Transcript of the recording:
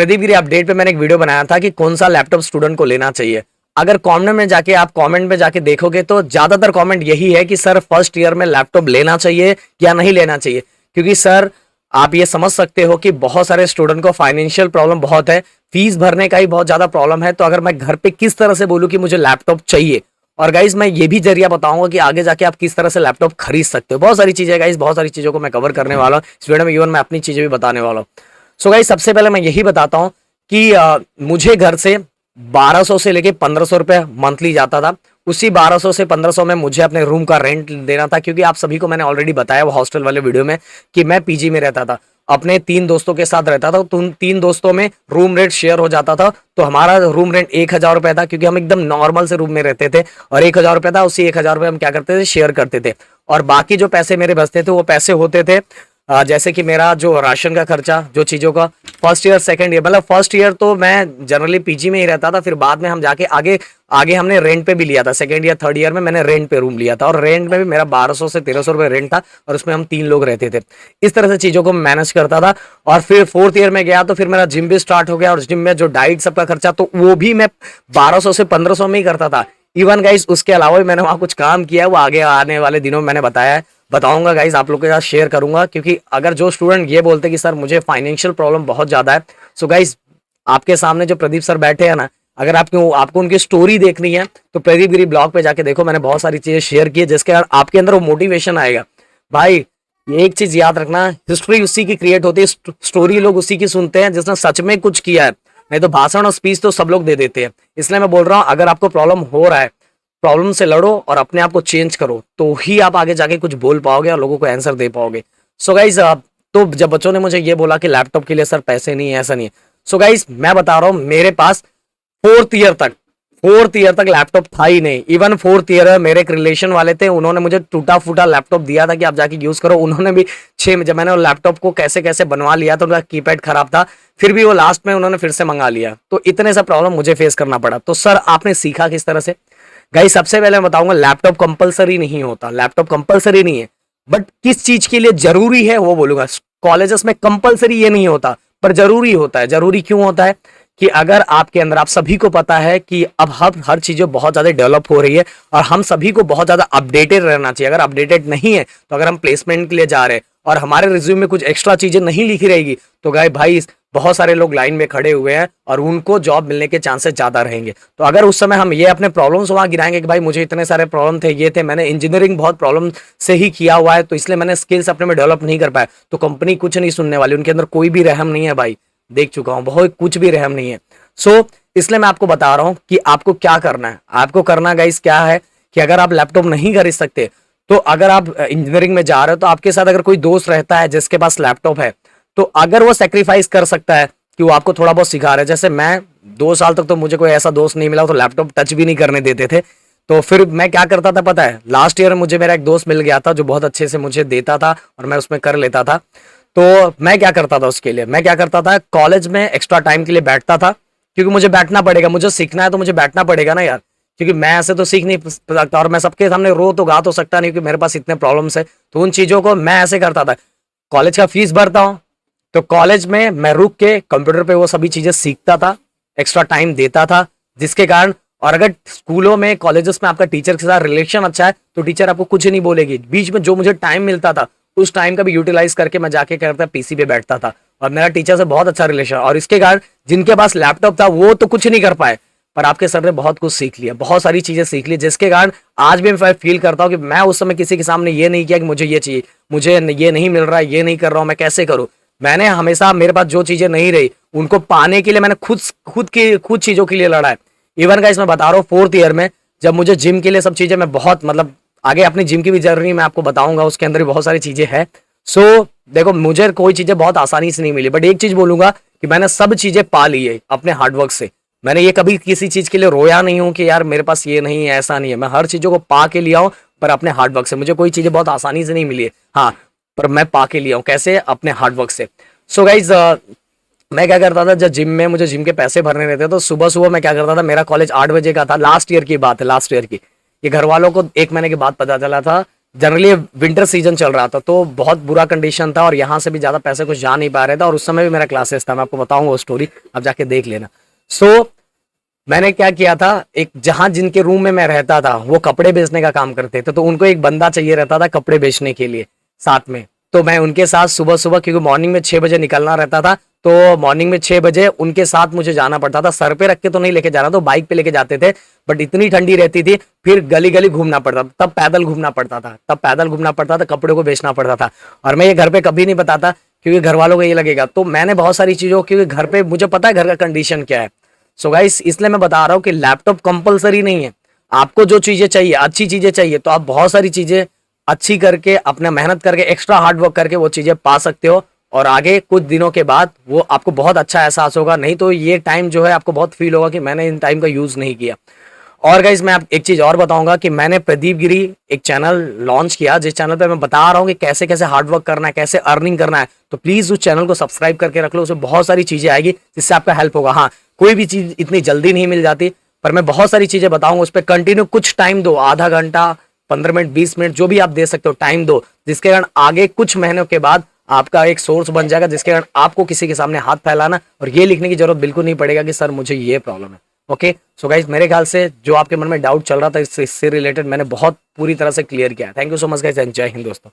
प्रदीप गिरी update पे मैंने एक वीडियो बनाया था कि कौन सा लैपटॉप स्टूडेंट को लेना चाहिए। अगर कमेंट में जाके देखोगे तो ज्यादातर कमेंट यही है कि सर फर्स्ट ईयर में लैपटॉप लेना चाहिए या नहीं लेना चाहिए। क्योंकि सर आप ये समझ सकते हो कि बहुत सारे स्टूडेंट को फाइनेंशियल प्रॉब्लम बहुत है, फीस भरने का ही बहुत ज्यादा प्रॉब्लम है। तो अगर मैं घर पे किस तरह से बोलूं कि मुझे लैपटॉप चाहिए, और गाइज मैं ये भी जरिया बताऊंगा कि आगे जाके आप किस तरह से लैपटॉप खरीद सकते हो। बहुत सारी चीजें गाइज, बहुत सारी चीजों को मैं कवर करने वाला हूँ इस वीडियो में, इवन मैं अपनी चीजें भी बताने वाला हूँ। सो गाइज सबसे पहले मैं यही बताता हूँ कि मुझे घर से 1200 से लेके 1500 रुपए मंथली जाता था। उसी 1200 से 1500 में मुझे अपने रूम का रेंट देना था, क्योंकि आप सभी को मैंने ऑलरेडी बताया वो हॉस्टल वाले वीडियो में कि मैं पीजी में रहता था, अपने 3 दोस्तों के साथ रहता था। तो उन 3 दोस्तों में रूम रेंट शेयर हो जाता था। तो हमारा रूम रेंट 1000 रुपए था, क्योंकि हम एकदम नॉर्मल से रूम में रहते थे, और 1000 रुपए था। उसी 1000 रुपए हम क्या करते थे, शेयर करते थे। और बाकी जो पैसे मेरे बचते थे वो पैसे होते थे जैसे कि मेरा जो राशन का खर्चा, जो चीज़ों का, फर्स्ट ईयर सेकंड ईयर, मतलब फर्स्ट ईयर तो मैं जनरली पीजी में ही रहता था। फिर बाद में हम जाके आगे आगे हमने रेंट पे भी लिया था। सेकंड ईयर थर्ड ईयर में मैंने रेंट पे रूम लिया था, और रेंट में भी मेरा 1200 से 1300 रुपए रेंट था, और उसमें हम 3 लोग रहते थे। इस तरह से चीज़ों को मैनेज करता था। और फिर फोर्थ ईयर में गया तो फिर मेरा जिम भी स्टार्ट हो गया, और जिम में जो डाइट सबका खर्चा तो वो भी मैं 1200 से 1500 में ही करता था। इवन गाइस उसके अलावा भी मैंने वहाँ कुछ काम किया है, वो आगे आने वाले दिनों में मैंने बताया है, बताऊंगा गाइज, आप लोग के साथ शेयर करूंगा। क्योंकि अगर जो स्टूडेंट ये बोलते कि सर मुझे फाइनेंशियल प्रॉब्लम बहुत ज्यादा है, सो गाइज आपके सामने जो प्रदीप सर बैठे हैं ना, अगर आपको उनकी स्टोरी देखनी है तो प्रदीप गिरी ब्लॉग पे जाके देखो। मैंने बहुत सारी चीजें शेयर की है जिसके कारण आपके अंदर वो मोटिवेशन आएगा। भाई ये एक चीज याद रखना, हिस्ट्री उसी की क्रिएट होती है, स्टोरी लोग उसी की सुनते हैं जिसने सच में कुछ किया है। नहीं तो भाषण और स्पीच तो सब लोग दे देते हैं। इसलिए मैं बोल रहा हूँ, अगर आपको प्रॉब्लम हो रहा है, प्रॉब्लम से लड़ो और अपने आप को चेंज करो, तो ही आप आगे जाके कुछ बोल पाओगे और लोगों को आंसर दे पाओगे। सो गाइज तो जब बच्चों ने मुझे ये बोला कि लैपटॉप के लिए सर पैसे नहीं है, ऐसा नहीं है। सो गाइज मैं बता रहा हूँ, मेरे पास फोर्थ ईयर तक लैपटॉप था ही नहीं। इवन फोर्थ ईयर में मेरे एक रिलेशन वाले थे, उन्होंने मुझे टूटा फूटा लैपटॉप दिया था कि आप जाके यूज करो। उन्होंने भी जब मैंने लैपटॉप को कैसे कैसे बनवा लिया तो उनका कीपैड खराब था, फिर भी वो लास्ट में उन्होंने फिर से मंगा लिया। तो इतने सा प्रॉब्लम मुझे फेस करना पड़ा। तो सर आपने सीखा किस तरह से? गाइस सबसे पहले मैं बताऊंगा, लैपटॉप कंपलसरी नहीं होता, लैपटॉप कंपलसरी नहीं है, बट किस चीज के लिए जरूरी है वो बोलूंगा। कॉलेजेस में कंपलसरी ये नहीं होता, पर जरूरी होता है। जरूरी क्यों होता है कि अगर आपके अंदर, आप सभी को पता है कि अब हर चीजें बहुत ज्यादा डेवलप हो रही है, और हम सभी को बहुत ज्यादा अपडेटेड रहना चाहिए। अगर अपडेटेड नहीं है तो अगर हम प्लेसमेंट के लिए जा रहे हैं और हमारे रिज्यूम में कुछ एक्स्ट्रा चीजें नहीं लिखी रहेगी, तो भाई बहुत सारे लोग लाइन में खड़े हुए हैं और उनको जॉब मिलने के चांसेस ज्यादा रहेंगे। तो अगर उस समय हम ये अपने प्रॉब्लम्स वहां गिराएंगे कि भाई मुझे इतने सारे प्रॉब्लम थे, ये थे, मैंने इंजीनियरिंग बहुत प्रॉब्लम से ही किया हुआ है, तो इसलिए मैंने स्किल्स अपने में डेवलप नहीं कर पाया, तो कंपनी कुछ नहीं सुनने वाली। उनके अंदर कोई भी रहम नहीं है भाई, देख चुका हूं, बहुत कुछ भी रहम नहीं है। सो इसलिए मैं आपको बता रहा हूं कि आपको क्या करना है। आपको करना गाइस क्या है कि अगर आप लैपटॉप नहीं खरीद सकते, तो अगर आप इंजीनियरिंग में जा रहे हो, तो आपके साथ अगर कोई दोस्त रहता है जिसके पास लैपटॉप है, तो अगर वो सेक्रीफाइस कर सकता है कि वो आपको थोड़ा बहुत सिखा रहा है। जैसे मैं 2 साल तक तो मुझे कोई ऐसा दोस्त नहीं मिला, तो लैपटॉप टच भी नहीं करने देते थे। तो फिर मैं क्या करता था पता है, लास्ट ईयर मुझे मेरा एक दोस्त मिल गया था जो बहुत अच्छे से मुझे देता था और मैं उसमें कर लेता था। तो मैं क्या करता था उसके लिए, मैं क्या करता था, कॉलेज में एक्स्ट्रा टाइम के लिए बैठता था, क्योंकि मुझे बैठना पड़ेगा, मुझे सीखना है तो मुझे बैठना पड़ेगा ना यार, क्योंकि मैं ऐसे तो सीख नहीं सकता, और मैं सबके सामने रो तो गा तो सकता नहीं, क्योंकि मेरे पास इतने प्रॉब्लम्स है। तो उन चीजों को मैं ऐसे करता था, कॉलेज का फीस भरता हूँ तो कॉलेज में मैं रुक के कंप्यूटर पे वो सभी चीजें सीखता था, एक्स्ट्रा टाइम देता था, जिसके कारण, और अगर स्कूलों में कॉलेजेस में आपका टीचर के साथ रिलेशन अच्छा है तो टीचर आपको कुछ नहीं बोलेगी। बीच में जो मुझे टाइम मिलता था उस टाइम का भी यूटिलाइज करके मैं जाके करता पीसी पे बैठता था, और मेरा टीचर से बहुत अच्छा रिलेशन। और इसके कारण जिनके पास लैपटॉप था वो तो कुछ नहीं कर पाए, पर आपके सर ने बहुत कुछ सीख लिया, बहुत सारी चीजें सीख ली, जिसके कारण आज भी मैं फील करता हूँ कि मैं उस समय किसी के सामने ये नहीं किया कि मुझे ये चाहिए, मुझे ये नहीं मिल रहा है, ये नहीं कर रहा हूँ, मैं कैसे करूँ। मैंने हमेशा, मेरे पास जो चीजें नहीं रही उनको पाने के लिए मैंने खुद चीजों के लिए लड़ा है। इवन गाइस मैं बता रहा हूँ, फोर्थ ईयर में जब मुझे जिम के लिए सब चीजें, मैं बहुत मतलब आगे अपनी जिम की भी जर्नी मैं आपको बताऊंगा, उसके अंदर भी बहुत सारी चीजें हैं। सो देखो, मुझे कोई चीजें बहुत आसानी से नहीं मिली, बट एक चीज बोलूंगा कि मैंने सब चीजें पा ली है अपने हार्डवर्क से। मैंने ये कभी किसी चीज के लिए रोया नहीं हूं कि यार मेरे पास ये नहीं है, ऐसा नहीं है। मैं हर चीजों को पा के लिया हूं, पर अपने हार्डवर्क से। मुझे कोई चीजें बहुत आसानी से नहीं मिली है, हाँ, पर मैं पा के लिया हूं। कैसे? अपने हार्डवर्क से। सो गाइज मैं क्या करता था, जब जिम में मुझे जिम के पैसे भरने रहते तो सुबह सुबह मैं क्या करता था, मेरा कॉलेज 8 बजे का था, लास्ट ईयर की बात है, लास्ट ईयर की। ये घर वालों को 1 महीने के बाद पता चला था जनरली विंटर सीजन चल रहा था, तो बहुत बुरा कंडीशन था और यहाँ से भी ज़्यादा पैसे कुछ जा नहीं पा रहे थे, और उस समय भी मेरा क्लासेस था, मैं आपको बताऊंगा वो स्टोरी, आप जाके देख लेना। सो मैंने क्या किया था, एक जहां जिनके रूम में मैं रहता था वो कपड़े बेचने का काम करते थे, तो उनको एक बंदा चाहिए रहता था कपड़े बेचने के लिए साथ में। तो मैं उनके साथ सुबह सुबह, क्योंकि मॉर्निंग में 6 बजे निकलना रहता था, तो मॉर्निंग में 6 बजे उनके साथ मुझे जाना पड़ता था। सर पे रख के तो नहीं लेके जाना, तो बाइक पे लेके जाते थे, बट इतनी ठंडी रहती थी, फिर गली गली घूमना पड़ता था, तब पैदल घूमना पड़ता था, कपड़े को बेचना पड़ता था। और मैं ये घर पे कभी नहीं बताता, क्योंकि घर वालों को ये लगेगा। तो मैंने बहुत सारी चीजों, क्योंकि घर पे मुझे पता है घर का कंडीशन क्या है। सो गाइस, इसलिए मैं बता रहा हूँ कि लैपटॉप कंपलसरी नहीं है। आपको जो चीजें चाहिए, अच्छी चीजें चाहिए, तो आप बहुत सारी चीजें अच्छी करके, अपना मेहनत करके, एक्स्ट्रा हार्ड वर्क करके वो चीजें पा सकते हो, और आगे कुछ दिनों के बाद वो आपको बहुत अच्छा एहसास होगा। नहीं तो ये टाइम जो है आपको बहुत फील होगा कि मैंने इन टाइम का यूज नहीं किया। और गाइस, मैं आप एक चीज और बताऊंगा कि मैंने प्रदीप गिरी एक चैनल लॉन्च किया, जिस चैनल पे मैं बता रहा हूँ कि कैसे कैसे हार्ड वर्क करना है, कैसे अर्निंग करना है। तो प्लीज उस चैनल को सब्सक्राइब करके रख लो, उसमें बहुत सारी चीजें आएगी जिससे आपका हेल्प होगा। हाँ, कोई भी चीज इतनी जल्दी नहीं मिल जाती, पर मैं बहुत सारी चीजें बताऊंगा, उस पर कंटिन्यू कुछ टाइम दो, आधा घंटा, 15 मिनट, 20 मिनट, जो भी आप दे सकते हो टाइम दो, जिसके कारण आगे कुछ महीनों के बाद आपका एक सोर्स बन जाएगा, जिसके कारण आपको किसी के सामने हाथ फैलाना और ये लिखने की जरूरत बिल्कुल नहीं पड़ेगा कि सर मुझे ये प्रॉब्लम है। ओके, सो गाइज, मेरे ख्याल से जो आपके मन में डाउट चल रहा था इससे रिलेटेड मैंने बहुत पूरी तरह से क्लियर किया। Thank you so much guys, जय हिंद दोस्तों।